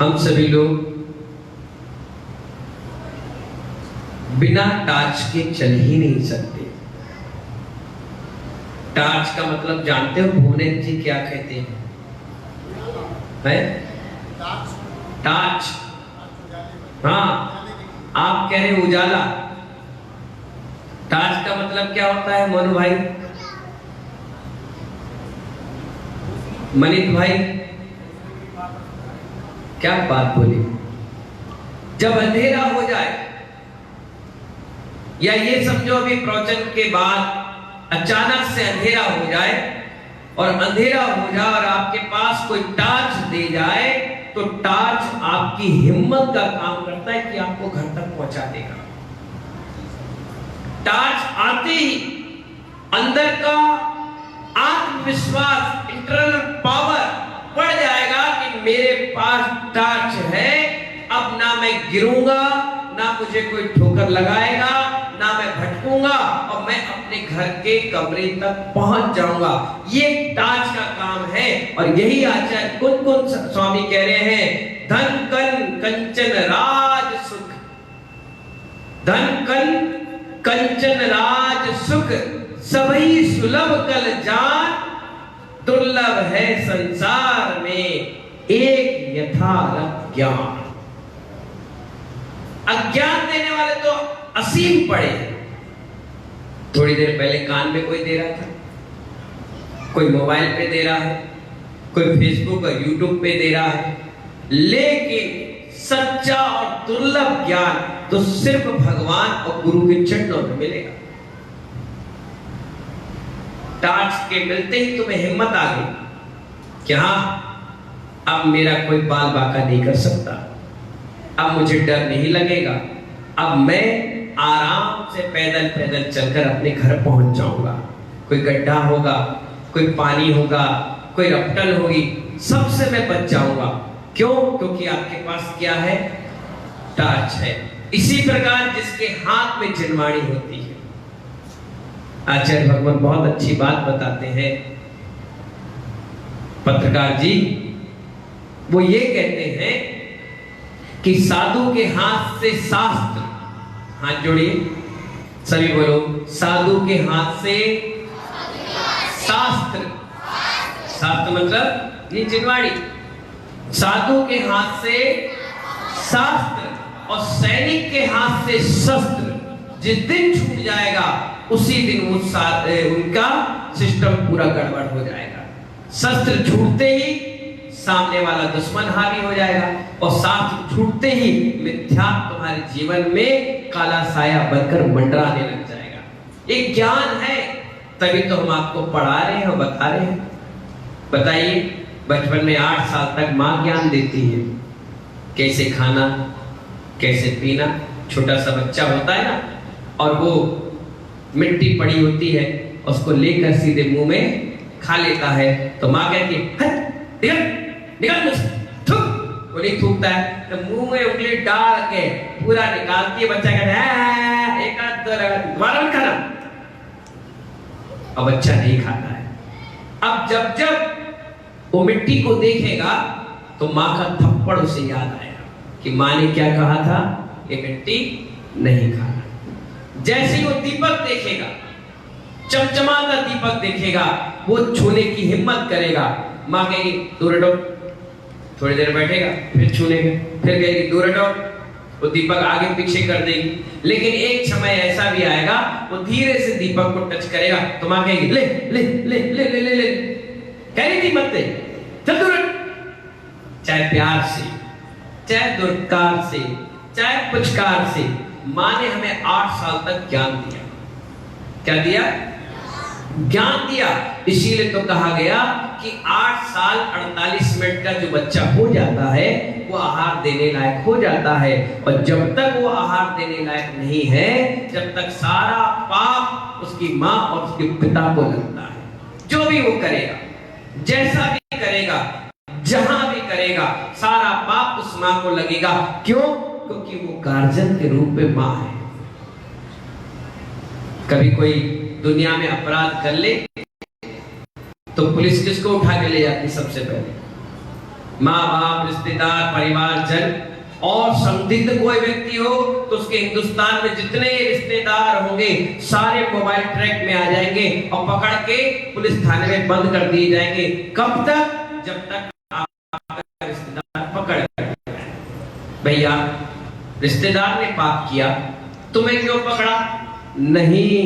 हम सभी लोग बिना टार्च के चल ही नहीं सकते। टार्च का मतलब जानते हो भुवनेश जी क्या कहते हैं? टार्च। हाँ, आप कह रहे उजाला। टार्च का मतलब क्या होता है मनु भाई, मनित भाई? क्या बात बोली? जब अंधेरा हो जाए, या ये समझो अभी प्रवचन के बाद अचानक से अंधेरा हो जाए, और अंधेरा हो जाए और आपके पास कोई टार्च दे जाए, तो टार्च आपकी हिम्मत का काम करता है कि आपको घर तक पहुंचा देगा। टार्च आते ही अंदर का आत्मविश्वास, इंटरनल पावर बढ़ जाएगा कि मेरे पास टार्च है, अब ना मैं गिरूंगा, ना मुझे कोई ठोकर लगाएगा, ना मैं भटकूंगा, और मैं अपने घर के कमरे तक पहुंच जाऊंगा। ये टार्च का काम है। और यही आचार्य कुन स्वामी कह रहे हैं, धन कन कंचन राज सुख, धन कन कंचन राज सुख, सभी सुलभ कल जान, दुर्लभ है संसार में एक यथार्थ ज्ञान। अज्ञान देने वाले तो असीम पड़े हैं। थोड़ी देर पहले कान में कोई दे रहा था, कोई मोबाइल पे दे रहा है, कोई फेसबुक और यूट्यूब पे दे रहा है, लेकिन सच्चा और दुर्लभ ज्ञान तो सिर्फ भगवान और गुरु के चरणों में मिलेगा। टार्च के मिलते ही तुम्हें हिम्मत आ गई कि हाँ, अब मेरा कोई बाल बाका नहीं कर सकता, अब मुझे डर नहीं लगेगा, अब मैं आराम से पैदल पैदल चलकर अपने घर पहुंच जाऊंगा। कोई गड्ढा होगा, कोई पानी होगा, कोई रपटन होगी, सबसे मैं बच जाऊंगा। क्यों? क्योंकि आपके पास क्या है? टार्च है। इसी प्रकार जिसके हाथ में जिनवाणी होती है, आचार्य भगवान बहुत अच्छी बात बताते हैं पत्रकार जी। वो ये कहते हैं कि साधु के हाथ से शास्त्र, हाथ जोड़िए सभी बोलो, साधु के हाथ से शास्त्र, शास्त्र मतलब ये जिनवाणी, साधु के हाथ से शास्त्र और सैनिक के हाथ से शस्त्र जिस दिन छूट जाएगा, उसी दिन उनका सिस्टम पूरा गड़बड़ हो जाएगा। शस्त्र छूटते ही सामने वाला दुश्मन हावी हो जाएगा, और शास्त्र छूटते ही मिथ्या तुम्हारे जीवन में काला साया बनकर मंडराने लग जाएगा। एक ज्ञान है, तभी तो हम आपको पढ़ा रहे हैं और बता रहे हैं। बताइए, बचपन में 8 साल तक माँ ज्ञान देती है, कैसे खाना, कैसे पीना। छोटा सा बच्चा होता है ना, और वो मिट्टी पड़ी होती है, उसको लेकर सीधे मुंह में खा लेता है, तो माँ कहती है निकल मुझसे, थूक। वो नहीं थूकता है, तो मुंह में उंगली डाल के पूरा निकालती है। बच्चा कहता है एक हाथ दोबारा मत खाना, अब बच्चा नहीं खाता है। अब जब जब वो मिट्टी को देखेगा, तो माँ का थप्पड़ उसे याद आएगा कि माँ ने क्या कहा था, ये मिट्टी नहीं खाना। जैसे ही वो दीपक देखेगा, चमचमाता दीपक देखेगा, वो छूने की हिम्मत करेगा। माँ कहेगी दूर हटो, थोड़ी देर बैठेगा, फिर छूनेगा, फिर कहेगी दूर हटो, वो दीपक आगे पीछे कर देगी। लेकिन एक समय ऐसा भी आएगा, वो धीरे से दीपक को टच करेगा, तो माँ कहेगी ले ले ले ले ले ले ले, कह रही थी मत दे, चल दूर हट। चाहे प्यार से, चाहे दुर्कार से, चाहे पुचकार से, माँ ने हमें 8 साल तक ज्ञान दिया। क्या दिया? ज्ञान दिया। इसीलिए तो कहा गया कि 8 साल 48 मिनट का जो बच्चा हो जाता है, वो आहार देने लायक हो जाता है, और जब तक वो आहार देने लायक नहीं है, जब तक सारा पाप उसकी माँ और उसके पिता को लगता है। जो भी वो करेगा, जैसा भी करेगा, जहां भी करेगा, सारा पाप उस माँ को लगेगा। क्यों? क्योंकि वो गार्जियन के रूप में माँ है। कभी कोई दुनिया में अपराध कर ले, तो पुलिस किसको उठा के ले जाती सबसे पहले? माँ बाप, रिश्तेदार, परिवारजन और संदिग्ध कोई व्यक्ति हो तो उसके हिंदुस्तान में जितने रिश्तेदार होंगे सारे मोबाइल ट्रैक में आ जाएंगे और पकड़ के पुलिस थाने में बंद कर दिए जाएंगे। कब तक? जब तक आपका रिश्तेदार पकड़ कर। भैया, रिश्तेदार ने पाप किया, तुम्हें क्यों पकड़ा? नहीं,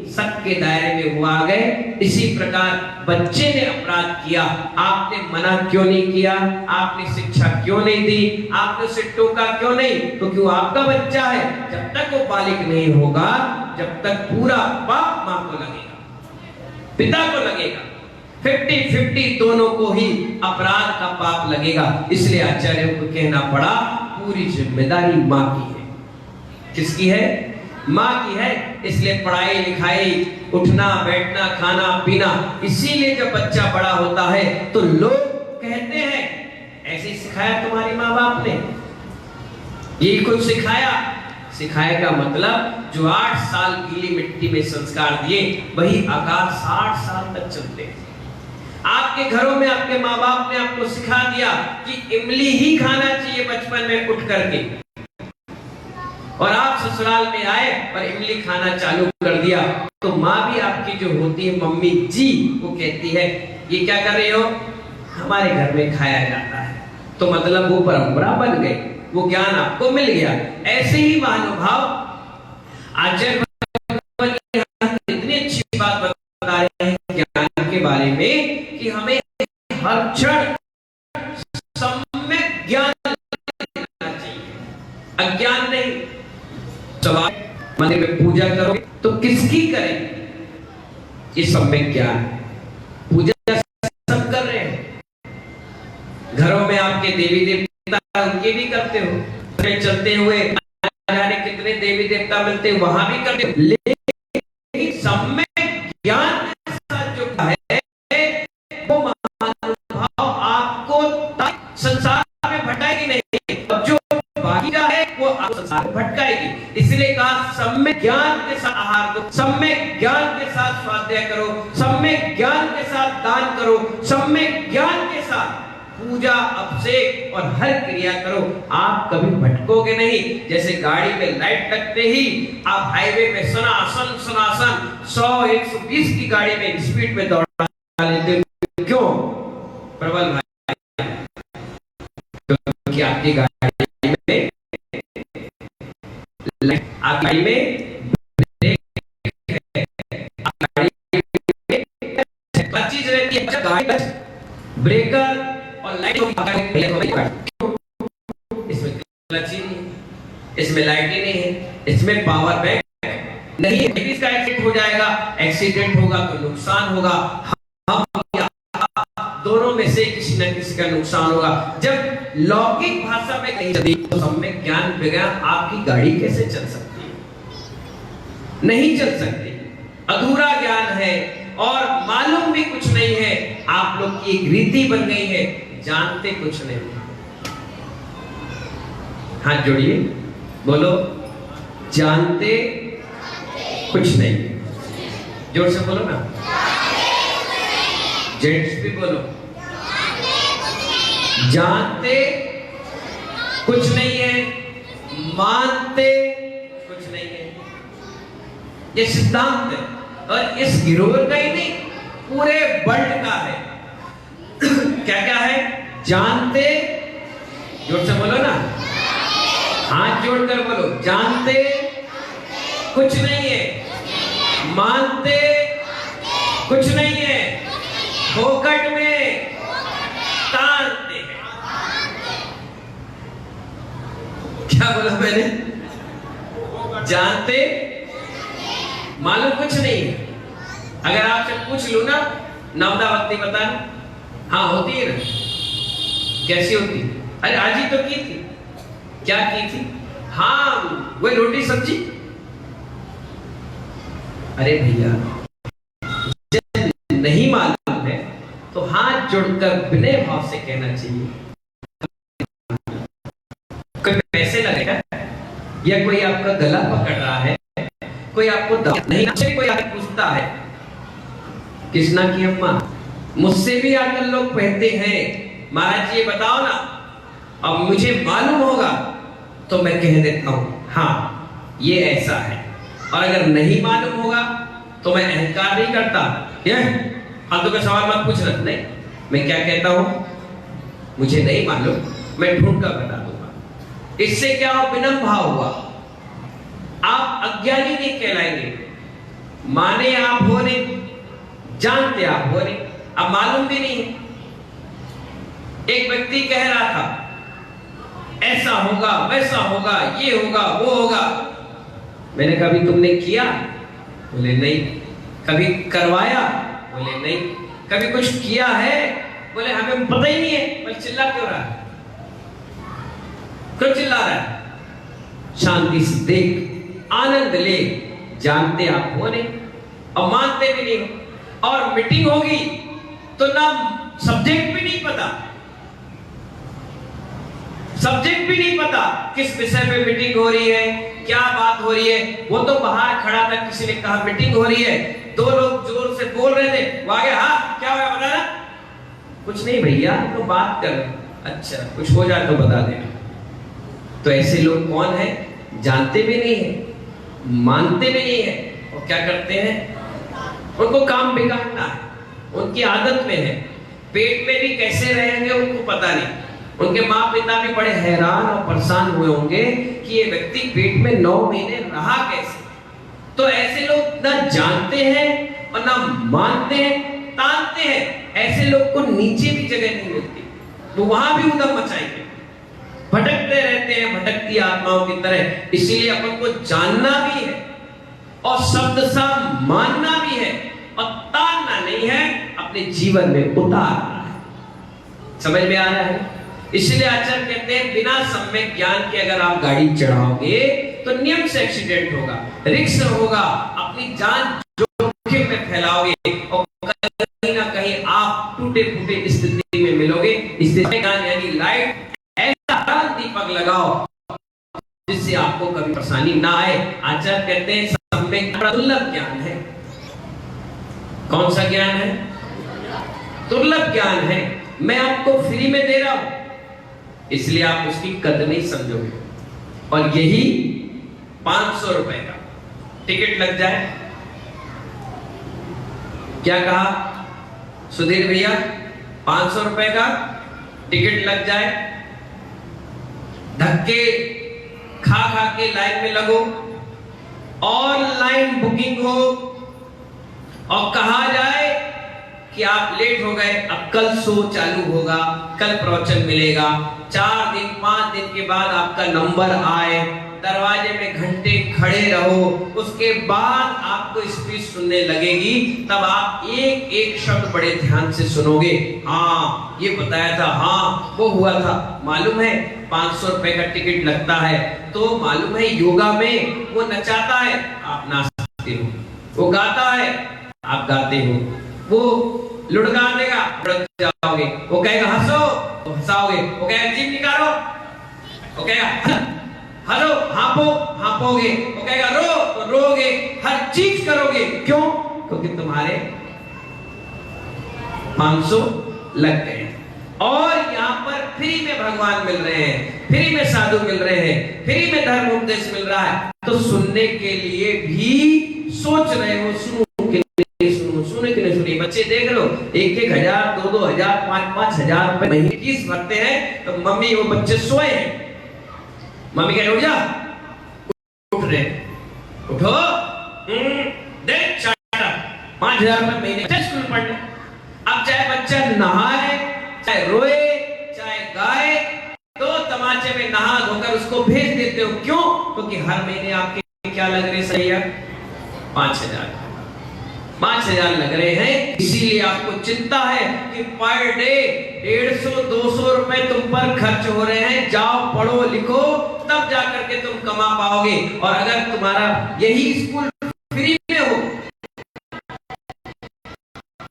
शक के दायरे में वो आ गए। इसी प्रकार बच्चे ने अपराध किया, आपने मना क्यों नहीं किया? आपने शिक्षा क्यों नहीं दी? आपने उसे टोका क्यों नहीं? तो क्यों आपका बच्चा है, जब तक वो बालिग नहीं होगा, जब तक पूरा पाप मां को लगेगा, पिता को लगेगा। 50-50 दोनों को ही अपराध का पाप लगेगा। इसलिए आचार्यों को कहना पड़ा, पूरी जिम्मेदारी मां की है। किसकी है? मां की है। इसलिए पढ़ाई लिखाई, उठना बैठना, खाना पीना, इसीलिए जब बच्चा बड़ा होता है तो लोग कहते हैं ऐसे सिखाया तुम्हारी माँ बाप ने, यही कुछ सिखाया। सिखाए का मतलब जो 8 साल गीली मिट्टी में संस्कार दिए वही आकार 60 साल तक चलते हैं। आपके घरों में आपके माँ बाप ने आपको सिखा दिया कि इमली ही खाना चाहिए बचपन में उठ करके, और आप ससुराल में आए और इमली खाना चालू कर दिया, तो माँ भी आपकी जो होती है मम्मी जी, वो कहती है ये क्या कर रहे हो? हमारे घर में खाया जाता है। तो मतलब वो परंपरा बन गई, वो ज्ञान आपको मिल गया। ऐसे ही महानुभाव आचार्य इतनी अच्छी बात बता रहे हैं ज्ञान के बारे में कि हमें हर क्षण सम्यक ज्ञान लेना चाहिए, अज्ञान नहीं। सवाल, मंदिर में पूजा करोगे तो किसकी करें? ये सम्यक ज्ञान। पूजा सब कर रहे हैं, घरों में आपके देवी देवता उनके भी करते हो, चलते हुए जाने कितने देवी देवता मिलते हैं वहां भी करते हो, लेकिन सम्यक ज्ञान के साथ जो है वो महानुभाव आपको संसार में भटकाएगी नहीं, जो बाकी का है वो आपको संसार में भटकाएगी। इसलिए कहा सम्यक ज्ञान के साथ आहार करो, सम्यक ज्ञान के साथ स्वाध्याय करो, सम्यक ज्ञान के साथ दान करो, सम्यक ज्ञान के साथ पूजा, अभिषेक और हर क्रिया करो। आप कभी भटकोगे नहीं। जैसे गाड़ी में लाइट लगते ही आप हाईवे में सनासन 100-120 की गाड़ी में स्पीड में दौड़ा लेते हो। क्यों? प्रबल भाई, क्योंकि आपकी गाड़ी में आपकी गाड़ी में चीज रहती है, गाड़ी ब्रेकर और लाइट, इसमें क्लच ही नहीं, इसमें लाइट ही नहीं है, इसमें पावर बैंक नहीं है। इसका एक्सीडेंट हो जाएगा, एक्सीडेंट होगा तो नुकसान होगा, हम दोनों में से किसी न किसी का नुकसान होगा। जब लौकिक भाषा में नहीं चलती तो सम्यक ज्ञान बगैर आपकी गाड़ी कैसे चल सकती है? नहीं चल सकती। अधूरा ज्ञान है और मालूम भी कुछ नहीं है। आप लोग की एक रीति बन गई है, जानते कुछ नहीं। हाथ जोड़िए, बोलो जानते कुछ नहीं। जोर से बोलो ना, जेंट्स भी बोलो, जानते कुछ नहीं है, मानते कुछ नहीं है। ये सिद्धांत है और इस गिरोह का ही नहीं, पूरे वर्ल्ड का है। क्या क्या है? जानते, जोर से बोलो ना, हाथ जोड़कर बोलो, जानते कुछ नहीं है, मानते कुछ नहीं है, फोकट में तानते हैं। क्या बोला मैंने? जानते, मालूम कुछ नहीं है। अगर आपसे पूछ लूं ना, नवदावती बताना, हाँ होती है ना, कैसी होती? अरे आज ही तो की थी। क्या की थी? हाँ वही रोटी सब्जी। अरे भैया, जब नहीं मालूम है तो हाथ जोड़कर विनय भाव से कहना चाहिए। कोई पैसे लगेगा या कोई आपका गला पकड़ रहा है, कोई आपको नहीं, कोई आपको पूछता है कृष्णा की अम्मा। मुझसे भी आकर लोग कहते हैं महाराज जी ये बताओ ना, अब मुझे मालूम होगा तो मैं कह देता हूं हाँ ये ऐसा है, और अगर नहीं मालूम होगा तो मैं अहंकार नहीं करता, ये फालतू का सवाल मत पूछना। नहीं, मैं क्या कहता हूं, मुझे नहीं मालूम, मैं ढूंढ कर बता दूंगा। इससे क्या हो, विनम्र भाव हुआ, आप अज्ञानी नहीं कहलाएंगे। माने आप हो नहीं, जानते आप हो नहीं, अब मालूम भी नहीं है। एक व्यक्ति कह रहा था ऐसा होगा वैसा होगा, ये होगा वो होगा। मैंने कभी तुमने किया? बोले नहीं। कभी करवाया? बोले नहीं। कभी कुछ किया है? बोले हमें पता ही नहीं है। बोले चिल्ला क्यों रहा है, क्यों चिल्ला रहा है? शांति से देख, आनंद ले, जानते आप हो नहीं और मानते भी नहीं हो। और मीटिंग होगी तो ना सब्जेक्ट भी नहीं पता, सब्जेक्ट भी नहीं पता किस विषय पे मीटिंग हो रही है, क्या बात हो रही है। वो तो बाहर खड़ा था, किसी ने कहा मीटिंग हो रही है, दो लोग जोर से बोल रहे थे, वो आगे हाँ क्या हुआ बताना? कुछ नहीं भैया, तो बात कर रहे। अच्छा कुछ हो जाए तो बता देना। तो ऐसे लोग कौन है? जानते भी नहीं है, मानते भी नहीं है, और क्या करते हैं? उनको काम बिगाड़ना है, उनकी आदत में है। पेट में भी कैसे रहेंगे उनको पता नहीं। उनके माँ पिता भी बड़े हैरान और परेशान हुए होंगे कि ये व्यक्ति पेट में 9 महीने रहा कैसे। तो ऐसे लोग ना जानते हैं और ना मानते हैं, तानते हैं। ऐसे लोग को नीचे भी जगह नहीं मिलती, वो वहां भी उधम मचाएंगे, भटकते रहते हैं भटकती आत्माओं की तरह। इसीलिए अपन को जानना भी है और शब्द सा मानना भी है, और तानना नहीं है, अपने जीवन में उतारना है। समझ में आ रहा है? इसलिए आचार्य कहते हैं बिना सम्यक ज्ञान के अगर आप गाड़ी चढ़ाओगे तो नियम से एक्सीडेंट होगा, रिस्क होगा, अपनी जान जोखिम में फैलाओगे, और कहीं ना कहीं आप टूटे फूटे स्थिति में मिलोगे। इसलिए ज्ञान यानी लाइट, ऐसा दीपक लगाओ जिससे आपको कभी परेशानी ना आए। आचार्य कहते हैं सम्यक दुर्लभ ज्ञान है। कौन सा ज्ञान है? दुर्लभ ज्ञान है। मैं आपको फ्री में दे रहा हूं, इसलिए आप उसकी कदर नहीं समझोगे। और यही 500 रुपए का टिकट लग जाए, क्या कहा सुधीर भैया? 500 रुपए का टिकट लग जाए, धक्के खा खा के लाइन में लगो, ऑनलाइन बुकिंग हो, और कहा जाए कि आप लेट हो गए, अब कल शो चालू होगा, कल प्रवचन मिलेगा, 4 दिन 5 दिन के बाद आपका नंबर आए, दरवाजे में घंटे खड़े रहो, उसके बाद आपको स्पीच सुनने लगेगी, तब आप एक एक शब्द बड़े ध्यान से सुनोगे। हाँ ये बताया था, हाँ वो हुआ था। मालूम है 500 रुपए का टिकट लगता है, तो मालूम है योगा में वो नचाता है, आप नाचते हो, वो गाता है, आप गाते हो, वो लुढ़का देगा, लुढ़क जाओगे, वो कहेगा हंसो तो हंसाओगे, वो कहेगा जीभ निकालो, वो कहेगा हंसो, हाँपो हाँपोगे, वो कहेगा रो तो रोगे, हर चीज करोगे। क्यों? क्योंकि तुम्हारे 500 लग गए। और यहाँ पर फ्री में भगवान मिल रहे हैं, फ्री में साधु मिल रहे हैं, फ्री में धर्म उपदेश मिल रहा है, तो सुनने के लिए भी सोच रहे हो, सुनो सुने कि नहीं सुनी। बच्चे देख लो 1-1 हजार 2-2 हजार 5-5 हजार रुपए महीने फीस भरते हैं, तो मम्मी वो बच्चे सोए हैं, मम्मी कह रही उठ जा, उठ रहे, उठो, देख 5,000 रुपए महीने स्कूल पढ़ने। अब चाहे बच्चा नहाए, चाहे रोए, चाहे गाए, तो तमाचे में नहा धोकर उसको भेज देते हो। क्यों? क्योंकि हर महीने आपके क्या लग रहे सही है? 5,000 लग रहे हैं। इसीलिए आपको चिंता है कि पर डे 150-200 रुपए तुम पर खर्च हो रहे हैं। जाओ पढ़ो लिखो, तब जाकर के तुम कमा पाओगे। और अगर तुम्हारा यही स्कूल फ्री में हो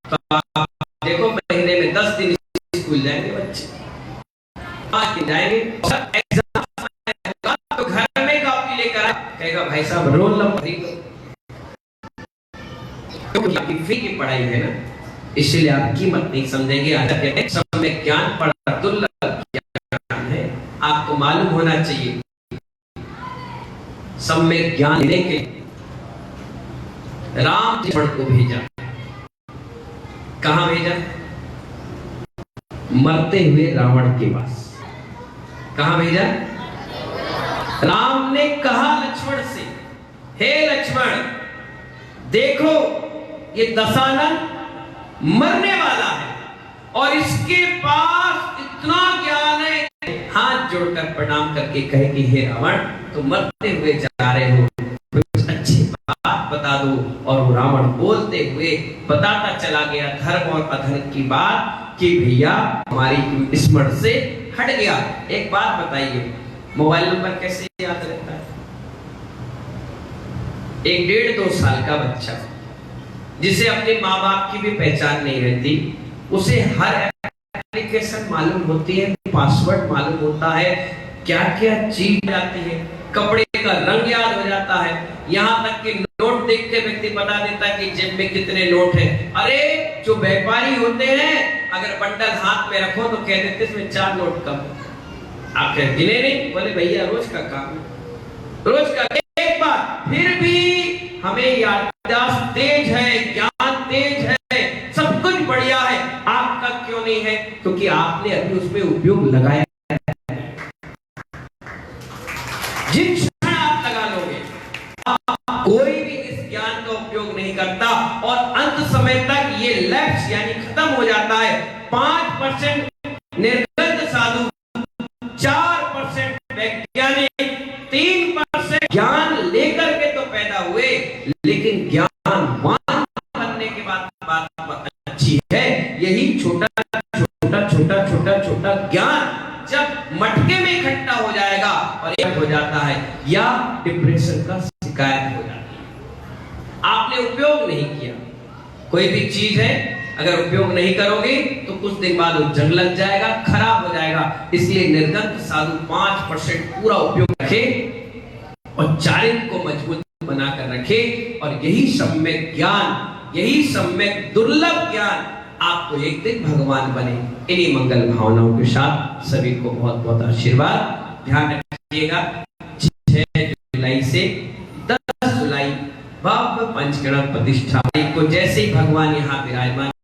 तो आप देखो महीने में 10 दिन स्कूल जाएंगे बच्चे, 5 दिन जाएंगे, एग्जाम तो घर में कॉपी लेकर कहेगा भाई साहब रोल नंबर, क्योंकि आपकी फ्री की पढ़ाई है ना। इसलिए आप कीमत नहीं समझेंगे। आचार्य सम्यक ज्ञान बड़ा दुर्लभ ज्ञान है, आपको मालूम होना चाहिए। सम्यक ज्ञान लेने के राम लक्ष्मण को भेजा। कहां भेजा? मरते हुए रावण के पास। कहां भेजा? राम ने कहा लक्ष्मण से, हे लक्ष्मण देखो ये दशानन मरने वाला है और इसके पास इतना ज्ञान है। हाथ जोड़कर प्रणाम करके कहे कि हे रावण तुम मरते हुए जा रहे हो, कुछ अच्छी बात बता दो। और वो रावण बोलते हुए बताता चला गया धर्म और अधर्म की बात कि भैया हमारी स्मरण से हट गया। एक बात बताइए, मोबाइल नंबर कैसे याद रहता है? एक 1.5-2 साल का बच्चा जिसे अपने माँ बाप की भी पहचान नहीं रहती, उसे हर एप्लीकेशन मालूम होती है, पासवर्ड मालूम होता है, क्या क्या चीज आती है, कपड़े का रंग याद हो जाता है, यहाँ तक कि नोट देख के व्यक्ति बता देता है कि जेब में कितने नोट हैं। अरे जो व्यापारी होते हैं अगर बंडल हाथ में रखो तो कह देते इसमें 4 नोट कम। आप कह गिने नहीं? बोले भैया रोज का काम है, रोज का। एक बात फिर भी हमें याददाश्त तेज है, ज्ञान तेज है, सब कुछ बढ़िया है, आपका क्यों नहीं है? क्योंकि आपने अभी उसमें उपयोग लगाया। जिन क्षण आप लगा लोगे, कोई भी इस ज्ञान का उपयोग नहीं करता और अंत समय तक ये लक्ष्य यानी खत्म हो जाता है। 5% निर्गत साधु, 4% वैज्ञानिक, 3% ज्ञान लेकर के तो पैदा हुए, लेकिन ज्ञानवान बनने के बाद बात अच्छी है। यही छोटा छोटा छोटा छोटा छोटा ज्ञान जब मटके में इकट्ठा हो जाएगा और एक हो जाता है या डिप्रेशन का शिकायत हो जाती है। आपने उपयोग नहीं किया। कोई भी चीज है अगर उपयोग नहीं करोगे तो कुछ दिन बाद वो जंग लग जाएगा, खराब हो जाएगा। इसलिए निर्गत साधु 5% पूरा उपयोग रखे और चारित्र को मजबूत बनाकर रखे। और यही सम्यक ज्ञान, यही सम्यक दुर्लभ ज्ञान आपको एक दिन भगवान बने। इन्हीं मंगल भावनाओं के साथ सभी को बहुत बहुत आशीर्वाद। ध्यान रखिएगा 6 जुलाई से 10 जुलाई भव्य पंचगण प्रतिष्ठा को जैसे ही भगवान यहाँ विराजमान